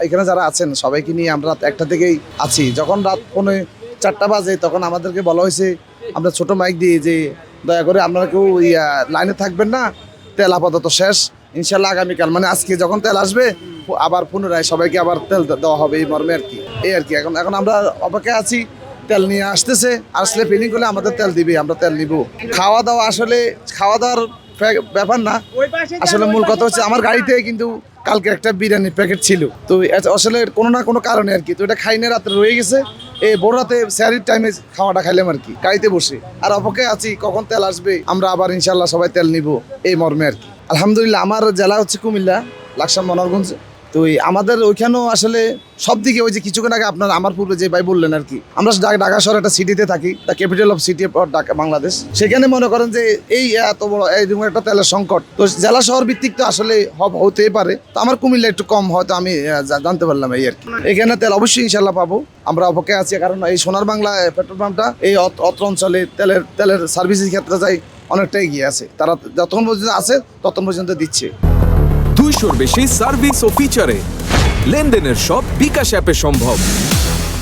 এখানে যারা আছেন সবাইকে নিয়ে আমরা রাত 1টা থেকেই আছি। যখন রাত 4:30 বাজে তখন আমাদেরকে বলা হয়েছে, আমরা ছোট মাইক দিয়ে, যে দয়া করে আপনারা কেউ লাইনে থাকবেন না, তেল আপাতত শেষ, ইনশাল্লাহ আগামীকাল মানে আজকে যখন তেল আসবে আবার পুনরায় সবাইকে আবার তেল দেওয়া হবে, এই মর্মে আর কি। এখন এখন আমরা অপেক্ষায় আছি, তেল নিয়ে আসতেছে, আসলে ফিলিং করলে আমাদের তেল দিবে, আমরা তেল নিব। খাওয়া দাওয়া আসলে খাওয়া দাওয়ার ব্যাপার না, আসলে মূল কথা হচ্ছে আমার গাড়িতে কিন্তু কালকে একটা বিরিয়ানির প্যাকেট ছিল, তো আসলে কোনো না কোনো কারণে আর কি, তো এটা খাইনে রাত্রে রয়ে গেছে, এই বড় রাতে স্যারির টাইমে খাওয়াটা খাইলাম আর কি, গাড়িতে বসে। আর অপেক্ষায় আছি কখন তেল আসবে, আমরা আবার ইনশাল্লাহ সবাই তেল নিব, এই মর্মে আর কি। আলহামদুলিল্লাহ, আমার জেলা হচ্ছে কুমিল্লা, লাকসাম মনোহরগঞ্জ। তো আমাদের ওইখানেও আসলে সব দিকে ওই যে কিছুক্ষণ আগে আপনার আমার পূর্বে যে ভাই বললেন আর কি, আমরা ঢাকা শহর একটা সিটিতে থাকি, the capital of city of Dhaka Bangladesh. সেখানে মনে করেন যে এই এত বড় এইরকম একটা তেলের সংকট, তো জেলা শহর ভিত্তিক তো আসলে হতেই পারে, তো আমার কুমিল্লা একটু কম হয়তো আমি জানতে পারলাম এই আর কি। এখানে তেল অবশ্যই ইনশাল্লাহ পাবো, আমরা অপেক্ষায় আছি, কারণ এই সোনার বাংলা পেট্রোল পাম্পটা এই অত্র অঞ্চলে তেলের সার্ভিসের ক্ষেত্রে যাই অনেকটা এগিয়ে আছে, তারা যতক্ষণ পর্যন্ত আছে ততক্ষণ পর্যন্ত দিচ্ছে। 200-র বেশি সার্ভিস ও ফিচারে লেনদেনের সব বিকাশ অ্যাপে সম্ভব।